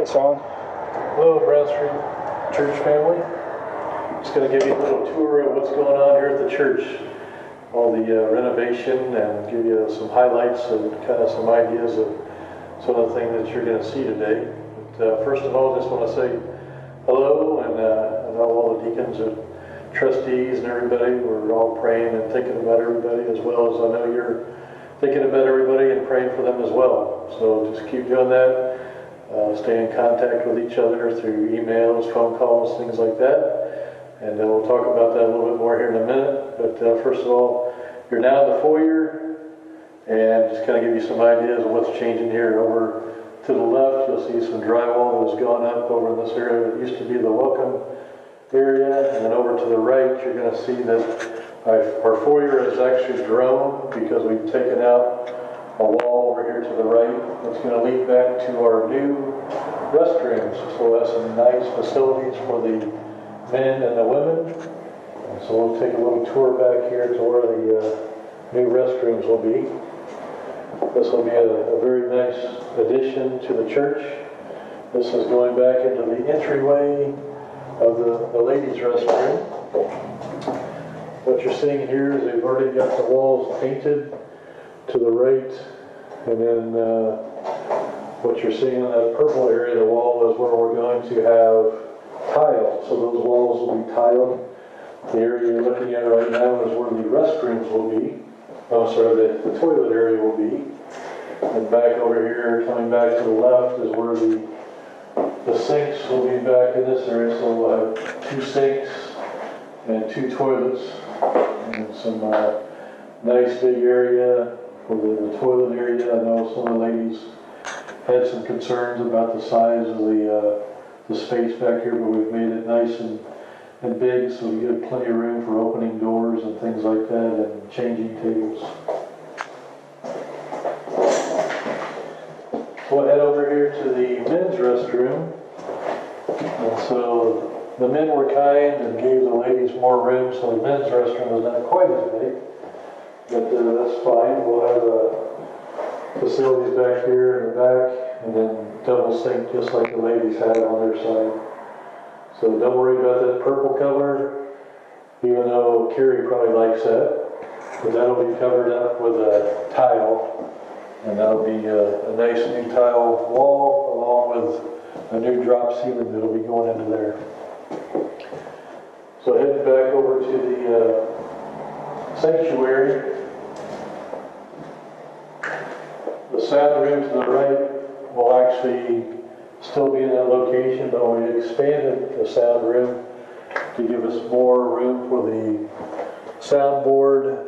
Shawn. Hello, Brown Street Church family. Just going to give you a little tour of what's going on here at the church. All the renovation, and give you some highlights and kind of some ideas of some of the things that you're going to see today. But first of all, just want to say hello, and I know all the deacons and trustees and everybody. We're all praying and thinking about everybody, as well as I know you're thinking about everybody and praying for them as well. So just keep doing that. Stay in contact with each other through emails, phone calls, things like that. And we'll talk about that a little bit more here in a minute. But first of all, you're now in the foyer, and just kind of give you some ideas of what's changing here. Over to the left, you'll see some drywall that has gone up over in this area that used to be the welcome area. And then over to the right, you're going to see that our foyer has actually grown because we've taken out a wall over here to the right. It's going to lead back to our new restrooms. So we'll have some nice facilities for the men and the women. And so we'll take a little tour back here to where the new restrooms will be. This will be a very nice addition to the church. This is going back into the entryway of the ladies' restroom. What you're seeing here is they've already got the walls painted to the right, and then what you're seeing in that purple area, the wall, is where we're going to have tile. So those walls will be tiled. The area you're looking at right now is where the restrooms will be. Oh, sorry, the toilet area will be. And back over here, coming back to the left, is where the sinks will be back in this area. So we'll have 2 sinks and 2 toilets, and some nice big area for the toilet area. I know some of the ladies had some concerns about the size of the space back here, but we've made it nice and big, so we get plenty of room for opening doors and things like that, and changing tables. We'll head over here to the men's restroom. And so the men were kind and gave the ladies more room, so the men's restroom is not quite as big. But that's fine. We'll have facilities back here in the back, and then double sink just like the ladies had on their side. So don't worry about that purple color, even though Carrie probably likes that. But that'll be covered up with a tile, and that'll be a nice new tile wall along with a new drop ceiling that'll be going into there. So heading back over to the sanctuary. The sound room to the right will actually still be in that location, but we expanded the sound room to give us more room for the soundboard,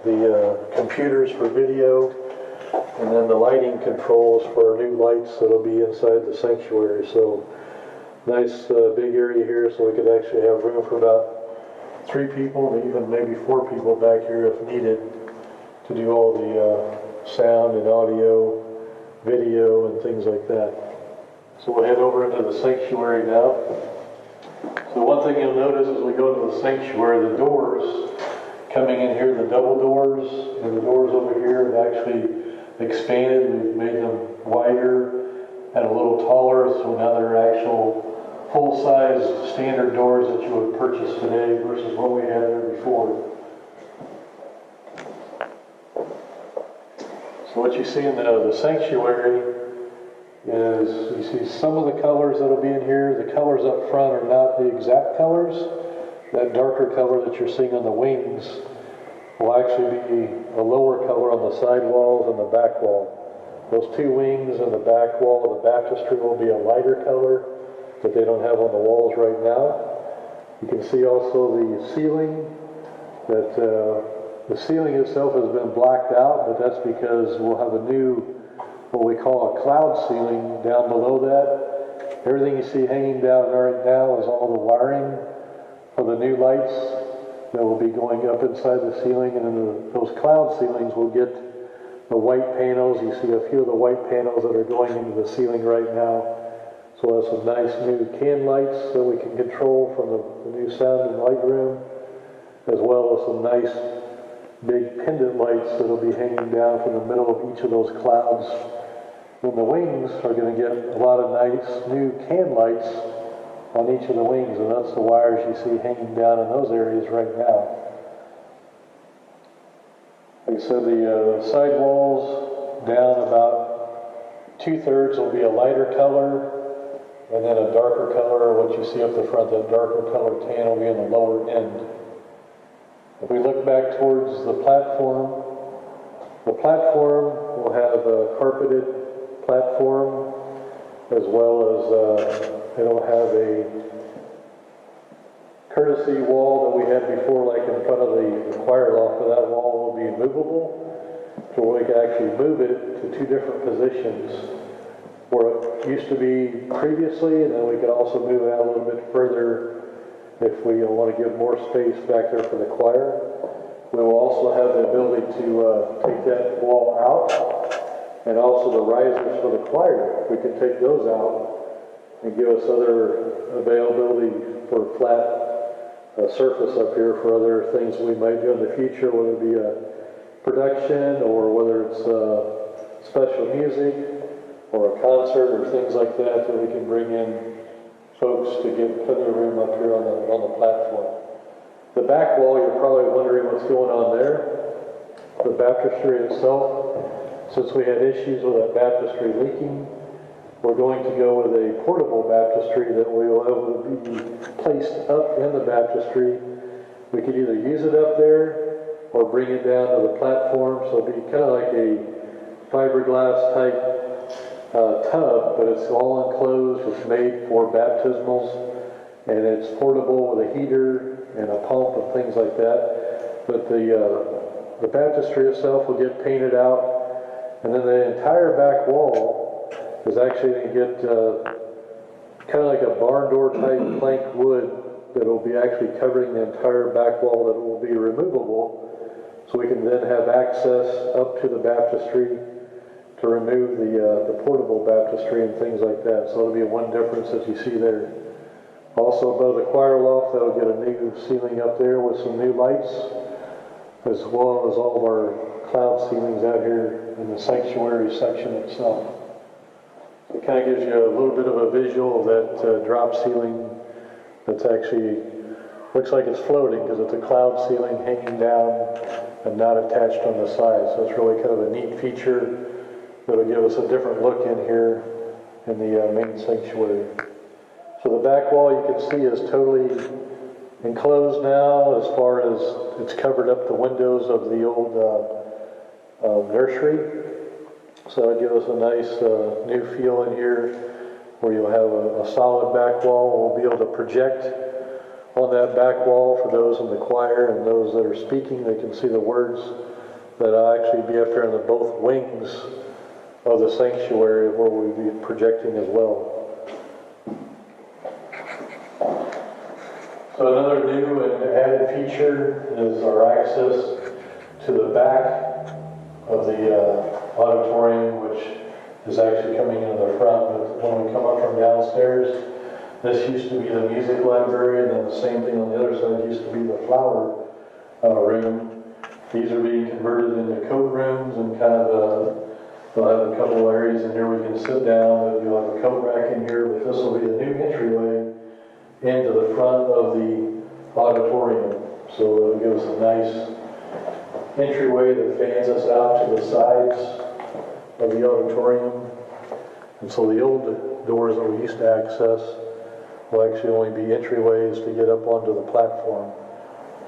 the computers for video, and then the lighting controls for our new lights that'll be inside the sanctuary. So nice big area here, so we could actually have room for about 3 people, and even maybe 4 people back here if needed, to do all the sound and audio, video, and things like that. So we'll head over into the sanctuary now. So one thing you'll notice as we go into the sanctuary, the doors coming in here, the double doors, and the doors over here have actually expanded. We've made them wider and a little taller, so now they're actual full-size standard doors that you would purchase today versus what we had there before. So what you see in the sanctuary is you see some of the colors that'll be in here. The colors up front are not the exact colors. That darker color that you're seeing on the wings will actually be a lower color on the side walls and the back wall. Those 2 wings and the back wall of the baptistry will be a lighter color that they don't have on the walls right now. You can see also the ceiling, that the ceiling itself has been blacked out, but that's because we'll have a new, what we call a cloud ceiling down below that. Everything you see hanging down right now is all the wiring for the new lights that will be going up inside the ceiling, and then those cloud ceilings will get the white panels. You see a few of the white panels that are going into the ceiling right now. So we'll have some nice new can lights that we can control from the new sound and light room, as well as some nice big pendant lights that'll be hanging down from the middle of each of those clouds Then the wings are going to get a lot of nice new can lights on each of the wings, and that's the wires you see hanging down in those areas right now. Like I said, the side walls down about 2/3 will be a lighter color, and then a darker color, what you see up the front, that darker color tan will be in the lower end. If we look back towards the platform will have a carpeted platform, as well as it'll have a courtesy wall that we had before, like in front of the choir loft, but that wall will be movable, so we can actually move it to two different positions where it used to be previously, and then we could also move it out a little bit further if we want to give more space back there for the choir. We will also have the ability to take that wall out, and also the risers for the choir. We can take those out and give us other availability for flat surface up here for other things we might do in the future, whether it be a production or whether it's special music or a concert or things like that, that we can bring in folks to get plenty of room up here on the platform. The back wall, you're probably wondering what's going on there. The baptistry itself, since we had issues with that baptistry leaking, we're going to go with a portable baptistry that will be placed up in the baptistry. We could either use it up there or bring it down to the platform, so it'll be kind of like a fiberglass type tub, but it's all enclosed. It's made for baptismals, and it's portable with a heater and a pump and things like that. But the baptistry itself will get painted out, and then the entire back wall is actually going to get kind of like a barn door type plank wood that will be actually covering the entire back wall, that will be removable, so we can then have access up to the baptistry to remove the portable baptistry and things like that. So it'll be one difference that you see there. Also above the choir loft, that'll get a new ceiling up there with some new lights, as well as all of our cloud ceilings out here in the sanctuary section itself. It kind of gives you a little bit of a visual of that drop ceiling that's actually looks like it's floating because it's a cloud ceiling hanging down and not attached on the side. So it's really kind of a neat feature that'll give us a different look in here in the main sanctuary. So the back wall, you can see, is totally enclosed now, as far as it's covered up the windows of the old nursery. So it'll give us a nice new feel in here, where you'll have a solid back wall. We'll be able to project on that back wall for those in the choir and those that are speaking. They can see the words that'll actually be up there in the both wings of the sanctuary, where we'll be projecting as well. So another new and added feature is our access to the back of the auditorium, which is actually coming into the front. But when we come up from downstairs, this used to be the music library, and then the same thing on the other side used to be the flower room. These are being converted into coat rooms, and kind of they'll have a couple areas in here we can sit down, but you'll have a coat rack in here, but this will be the new entryway into the front of the auditorium. So it'll give us a nice entryway that fans us out to the sides of the auditorium. And so the old doors that we used to access will actually only be entryways to get up onto the platform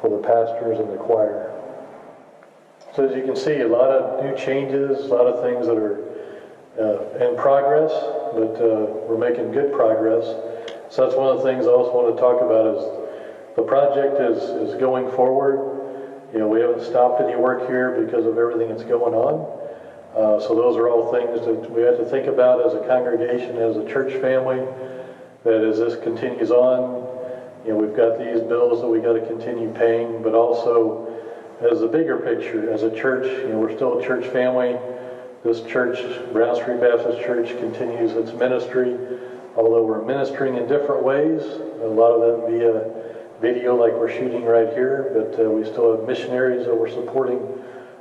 for the pastors and the choir. So as you can see, a lot of new changes, a lot of things that are in progress, but we're making good progress. So that's one of the things I also want to talk about, is the project is going forward. You know, we haven't stopped any work here because of everything that's going on. So those are all things that we have to think about as a congregation, as a church family, that as this continues on, you know, we've got these bills that we got to continue paying, but also as a bigger picture, as a church, you know, we're still a church family. This church, Brown Street Baptist Church, continues its ministry, although we're ministering in different ways. A lot of that via video like we're shooting right here, but we still have missionaries that we're supporting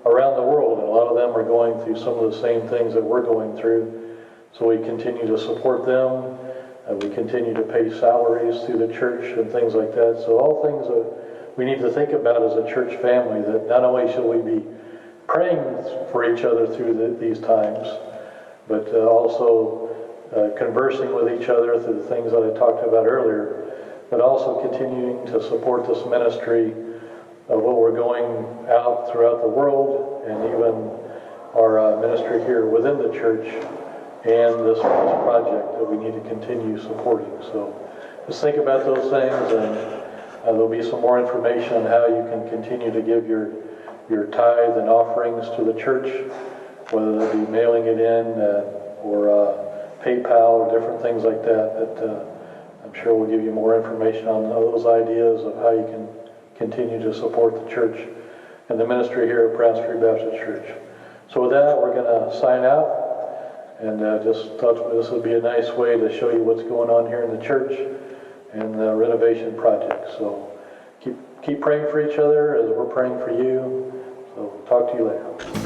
around the world, and a lot of them are going through some of the same things that we're going through. So we continue to support them. We continue to pay salaries through the church and things like that. So all things that we need to think about as a church family, that not only should we be praying for each other through these times, but also conversing with each other through the things that I talked about earlier, but also continuing to support this ministry of what we're going out throughout the world, and even our ministry here within the church, and this project that we need to continue supporting. So just think about those things, and there'll be some more information on how you can continue to give your tithe and offerings to the church, whether it be mailing it in or PayPal or different things like that. I'm sure we'll give you more information on those ideas of how you can continue to support the church and the ministry here at Brown Street Baptist Church. So with that, we're going to sign out. And just thought this would be a nice way to show you what's going on here in the church and the renovation project. So keep praying for each other as we're praying for you. So talk to you later.